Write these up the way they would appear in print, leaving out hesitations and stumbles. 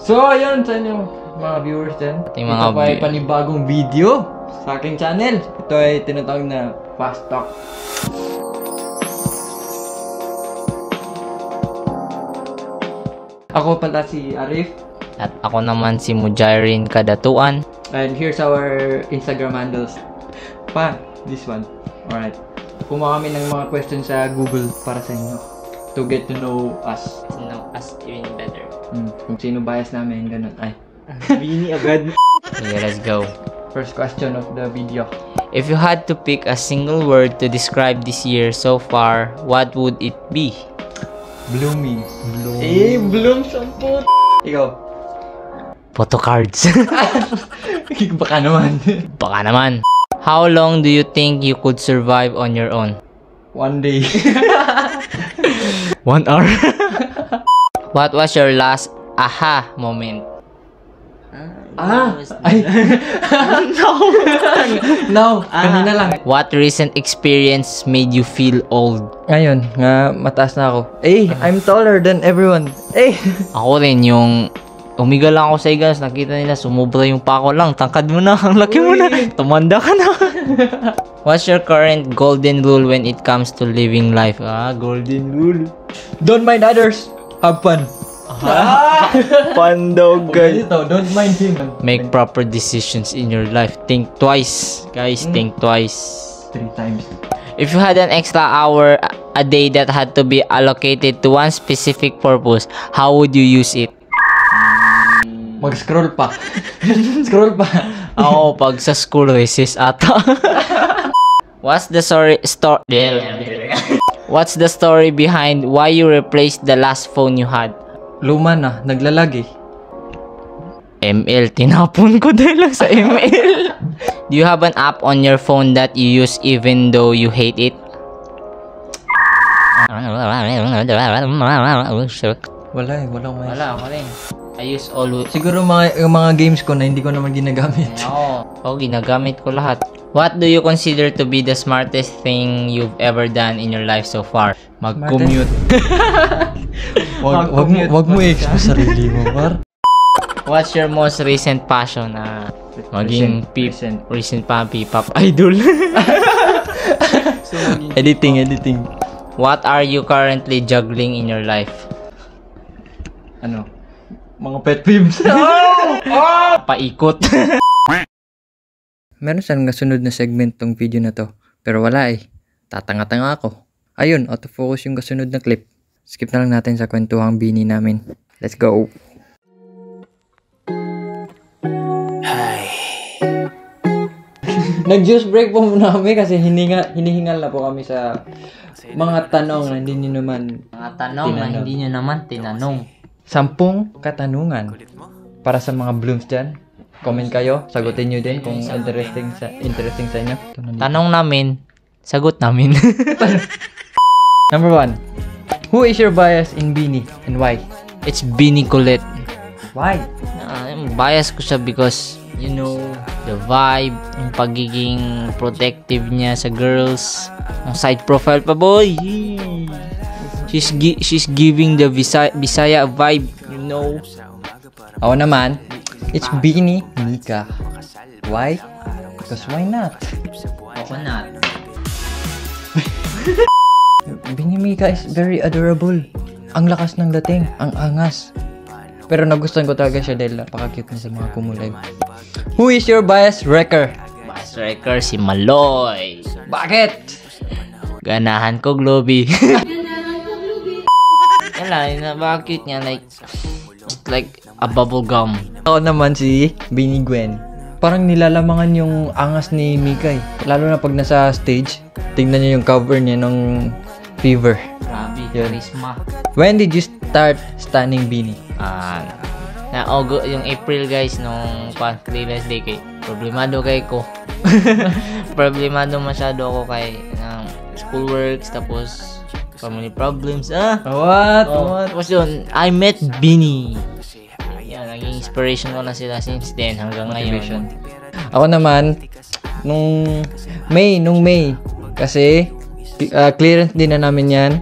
So, ayun sa inyo mga viewers din. Ito pa ay panibagong video sa aking channel. Ito ay tinatawag na Fast Talk. Ako pala si Arif. At ako naman si Mujairin Kadatuan. And here's our Instagram handles. This one. Alright. Kumuha kami ng mga questions sa Google para sa inyo. To get to know us. To know us even better. Kung sino bias namin, ganun. Ay. Bini agad. Okay, let's go. First question of the video. If you had to pick a single word to describe this year so far, what would it be? Blooming. Bloom shampoo. Ikaw. Photocards. Baka naman. Baka naman. How long do you think you could survive on your own? 1 day. 1 hour. What was your last aha moment? Ay. No. Kanina lang. What recent experience made you feel old? Ngayon, nga mataas na ako. I'm taller than everyone. Ako rin yung umiga lang ako sa igas, nakita nila sumubra yung pako lang. Tangkad mo na, ang laki mo na. Tumanda ka na. What's your current golden rule when it comes to living life? Golden rule. Don't mind others. Have fun. Fun daw, guys. Don't mind him. Make proper decisions in your life. Think twice. Guys, think twice. 3 times. If you had an extra hour a day that had to be allocated to one specific purpose, how would you use it? Mag-scroll pa. Scroll pa. Ako, pag sa school recess ata. What's the story behind why you replaced the last phone you had? Luma na, naglalag eh. ML, tinapon ko dahil lang sa ML. Do you have an app on your phone that you use even though you hate it? Wala ako rin. I use always. Siguro yung mga games ko na hindi ko naman ginagamit. Oo, ginagamit ko lahat. What do you consider to be the smartest thing you've ever done in your life so far? Mag-commute. Wag mo i-expose sarili mo, par. What's your most recent passion? Maging recent P-pop idol. Editing. What are you currently juggling in your life? Mga pet peeves. Paikot. Meron saan nga sunod na segment tong video na to. Pero wala eh. Tatanga-tanga ako. Ayun, autofocus yung kasunod na clip. Skip na lang natin sa kwentuhang bini namin. Let's go! Nag-juice break po muna kami kasi hinihingal na po kami sa mga tanong na hindi nyo naman tinanong. 10 katanungan para sa mga blooms dyan. Comment kayo, sagutin nyo din kung interesting sa inyo. Tanong namin, sagot namin. Number 1. Who is your bias in Bini and why? It's Bini Colette. Why? Bias ko siya because, you know, the vibe, yung pagiging protective niya sa girls, yung side profile pa, boy. She's giving the Bisaya vibe, you know. Ako naman, it's Bini Mika. Why? Because why not? Ako not. Bini Mika is very adorable. Ang lakas ng dating, ang angas. Pero nagustuhan ko talaga siya dahil napaka-cute niya sa mga kumulay. Who is your bias wrecker? Bias wrecker si Maloy. Bakit? Ganahan ko, Globy. Bakit niya like a bubble gum. Ako naman si Bini Gwen. Parang nilalamangan yung angas ni Mika eh. Lalo na pag nasa stage, tingnan niyo yung cover niya ng Fever. Grabe, charisma. When did you start stunning Bini? Yung April, guys, nung Clearance Day kay problemado kay ko. Problemado masyado ako kay schoolworks, tapos family problems. What? Tapos yun, I met Bini. Yan, naging inspiration ko na sila since then hanggang ngayon. Ako naman, nung May, kasi clearance din na namin yan.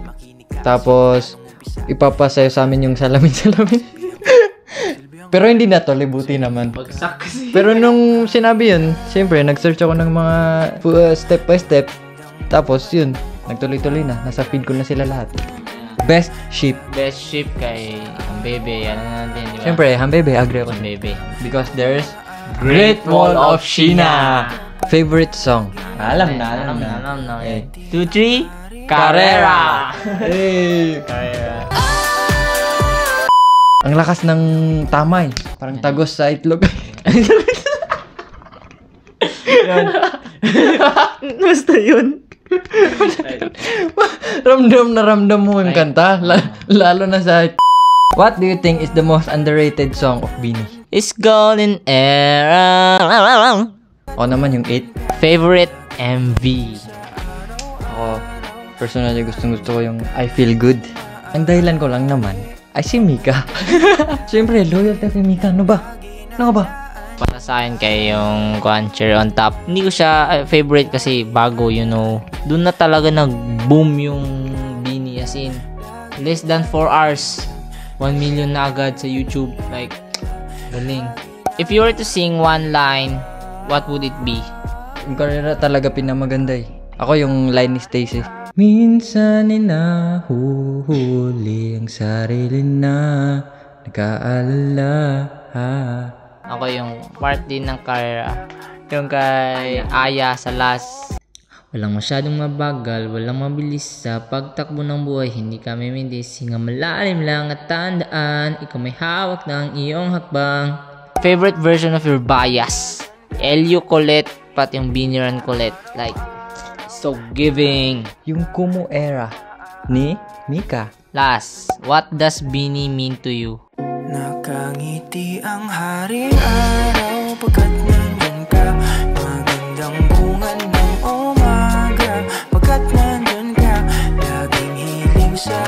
Tapos ipapasayo sa amin yung salamin. Pero hindi na to, libuti naman. Bagsak kasi. Pero nung sinabi yun, siyempre, nag-search ako ng mga step by step. Tapos yun, nagtuloy-tuloy na. Nasa feed ko na sila lahat. Best ship. Best ship kay Hambebe. Ano natin, di ba? Siyempre, Hambebe, agree ako. Hambebe. Because there's Great Wall of China. Favorite song? Alam na. 2, 3, Carrera! Hey! Carrera. Ang lakas ng tamay. Parang tagos sa itlog. Basta yun. Ramdam mo yung kanta. Lalo na sa... What do you think is the most underrated song of Beanie? It's golden era. O naman yung 8. Favorite MV. Ako, personally gusto ko yung I Feel Good. Ang dahilan ko lang naman ay si Mika. Siyempre, loyal tayo kay Mika. Ano ba? Para sa akin kay yung Cherry on Top. Hindi ko siya favorite kasi bago, you know. Doon na talaga nag-boom yung Beanie, as in less than 4 hours 1 million na agad sa YouTube. Like, galing. If you were to sing one line, what would it be? Yung karera talaga pinamaganda eh. Ako yung line ni Stacy. Minsan nahuhuli ang sarili na nag-aalala. Ako yung part din ng Carrera. Yung kay Aya sa last. Walang masyadong mabagal, walang mabilis sa pagtakbo ng buhay. Hindi kami mindis, hinga malalim lang at tandaan. Ikaw may hawak ng iyong hakbang. Favorite version of your bias? Elio Colette, pati yung Biniran Colette. Like, so giving. Yung Kumu era ni Mika. Last, what does Beanie mean to you? Nakangiti ang haring araw pagkat nandyan ka. Magandang bunga ng umaga pagkat nandyan ka. Laging hiling sa